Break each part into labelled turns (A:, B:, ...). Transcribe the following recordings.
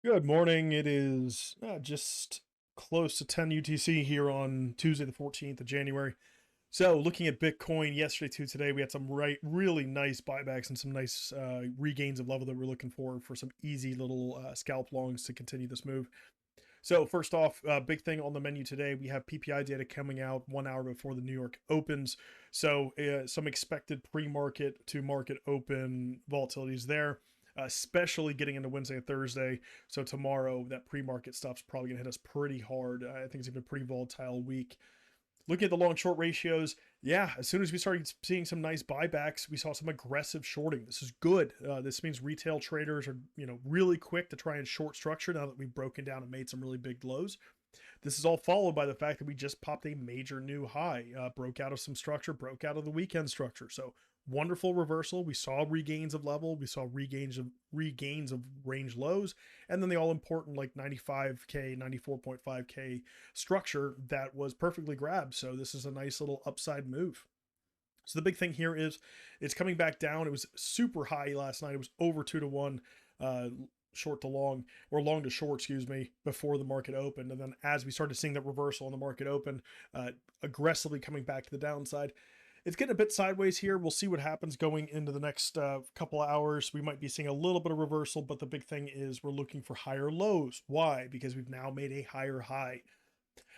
A: Good morning. It is just close to 10 UTC here on Tuesday, the 14th of January. So, looking at Bitcoin yesterday to today, we had some really nice buybacks and some nice regains of level that we're looking for some easy little scalp longs to continue this move. So, first off, big thing on the menu today, we have PPI data coming out 1 hour before the New York opens. So, some expected pre-market to market open volatilities there, especially getting into Wednesday and Thursday. So, tomorrow, that pre-market stuff's probably going to hit us pretty hard. I think it's going to be a pretty volatile week. Looking at the long short ratios, yeah, as soon as we started seeing some nice buybacks, we saw some aggressive shorting. This is good. This means retail traders are, really quick to try and short structure now that we've broken down and made some really big lows. This is all followed by the fact that we just popped a major new high, broke out of some structure, broke out of the weekend structure. So wonderful reversal. We saw regains of level, we saw regains of range lows, and then the all important like 95k, 94.5k structure that was perfectly grabbed. So this is a nice little upside move. So the big thing here is it's coming back down. It was super high last night. It was over 2 to 1. Short to long, or long to short, excuse me, before the market opened. And then as we started seeing that reversal in the market open, aggressively coming back to the downside, it's getting a bit sideways here. We'll see what happens going into the next couple of hours. We might be seeing a little bit of reversal, but the big thing is we're looking for higher lows. Why? Because we've now made a higher high.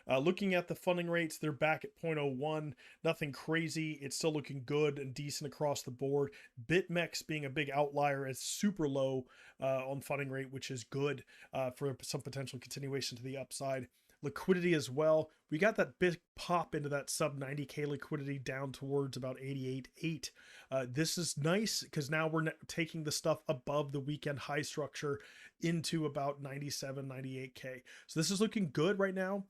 A: Looking at the funding rates, they're back at 0.01. Nothing crazy. It's still looking good and decent across the board. BitMEX being a big outlier is super low on funding rate, which is good for some potential continuation to the upside. Liquidity as well. We got that big pop into that sub 90k liquidity down towards about 88.8. This is nice because now we're taking the stuff above the weekend high structure into about 97, 98k. So this is looking good right now.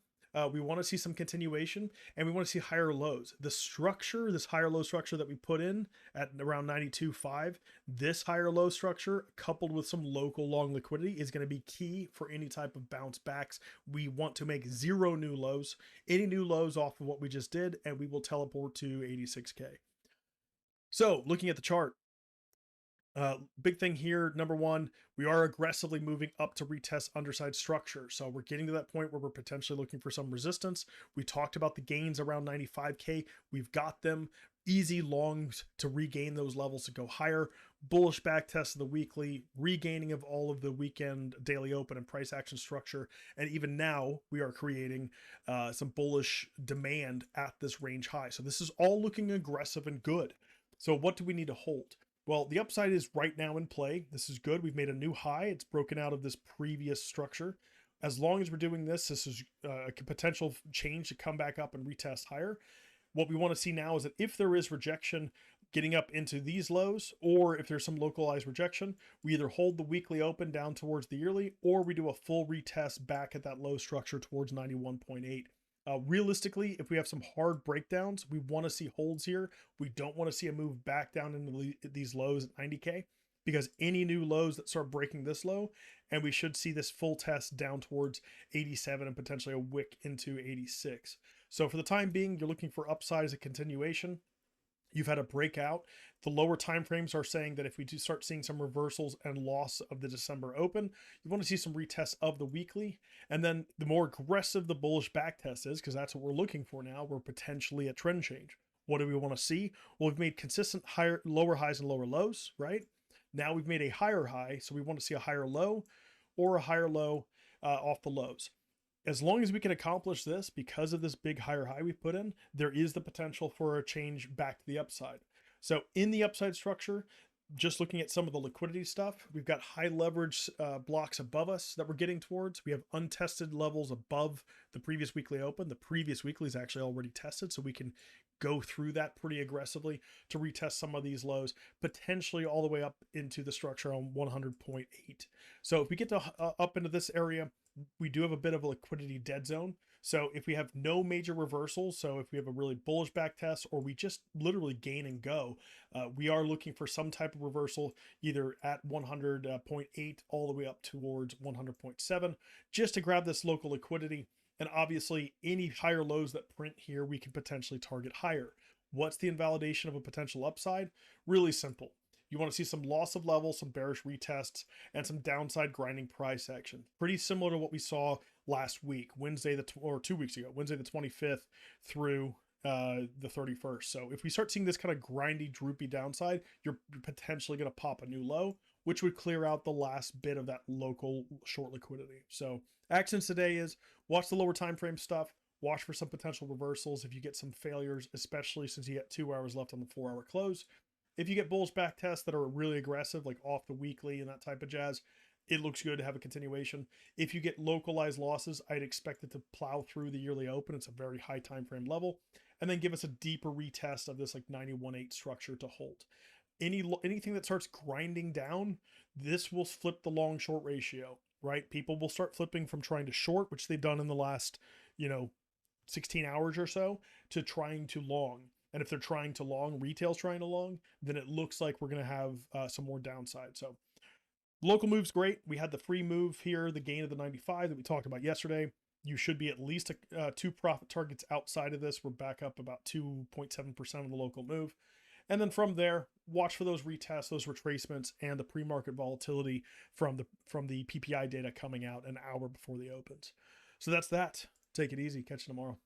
A: We want to see some continuation, and we want to see higher lows. The structure, this higher low structure that we put in at around 92.5, this higher low structure coupled with some local long liquidity is going to be key for any type of bounce backs. We want to make zero new lows, any new lows off of what we just did, and we will teleport to 86k. So looking at the chart, big thing here, number one, we are aggressively moving up to retest underside structure. So we're getting to that point where we're potentially looking for some resistance. We talked about the gains around 95k. We've got them. Easy longs to regain those levels to go higher. Bullish back test of the weekly, regaining of all of the weekend daily open and price action structure. And even now we are creating some bullish demand at this range high. So this is all looking aggressive and good. So what do we need to hold? Well, the upside is right now in play. This is good. We've made a new high. It's broken out of this previous structure. As long as we're doing this, this is a potential change to come back up and retest higher. What we want to see now is that if there is rejection getting up into these lows, or if there's some localized rejection, we either hold the weekly open down towards the yearly, or we do a full retest back at that low structure towards 91.8. Realistically, if we have some hard breakdowns, we want to see holds here. We don't want to see a move back down into these lows at 90k, because any new lows that start breaking this low, and we should see this full test down towards 87 and potentially a wick into 86. So for the time being, you're looking for upside as a continuation. You've had a breakout. The lower time frames are saying that if we do start seeing some reversals and loss of the December open, you want to see some retests of the weekly. And then the more aggressive the bullish back test is, because that's what we're looking for now, we're potentially a trend change. What do we want to see? Well, we've made consistent lower highs and lower lows, right? Now we've made a higher high, so we want to see a higher low or a higher low off the lows. As long as we can accomplish this, because of this big higher high we put in, there is the potential for a change back to the upside. So in the upside structure, just looking at some of the liquidity stuff, we've got high leverage blocks above us that we're getting towards. We have untested levels above the previous weekly open. The previous weekly is actually already tested, so we can go through that pretty aggressively to retest some of these lows, potentially all the way up into the structure on 100.8. So if we get to up into this area, we do have a bit of a liquidity dead zone. So if we have no major reversals, so if we have a really bullish back test, or we just literally gain and go, we are looking for some type of reversal either at 100.8 all the way up towards 100.7, just to grab this local liquidity. And obviously any higher lows that print here, we can potentially target higher. What's the invalidation of a potential upside? Really simple. You want to see some loss of level, some bearish retests, and some downside grinding price action. Pretty similar to what we saw last week, or 2 weeks ago, Wednesday the 25th through the 31st. So if we start seeing this kind of grindy, droopy downside, you're potentially going to pop a new low, which would clear out the last bit of that local short liquidity. So actions today is watch the lower time frame stuff, watch for some potential reversals if you get some failures, especially since you get 2 hours left on the 4-hour close. If you get bullish back tests that are really aggressive, like off the weekly and that type of jazz, it looks good to have a continuation. If you get localized losses, I'd expect it to plow through the yearly open. It's a very high time frame level, and then give us a deeper retest of this like 91.8 structure to hold. Anything that starts grinding down, this will flip the long short ratio, right? People will start flipping from trying to short, which they've done in the last, 16 hours or so, to trying to long. And if they're trying to long, retail's trying to long, then it looks like we're going to have some more downside. So local move's great. We had the free move here, the gain of the 95 that we talked about yesterday. You should be at least 2 profit targets outside of this. We're back up about 2.7% of the local move. And then from there, watch for those retests, those retracements, and the pre-market volatility from the PPI data coming out an hour before the opens. So that's that. Take it easy. Catch you tomorrow.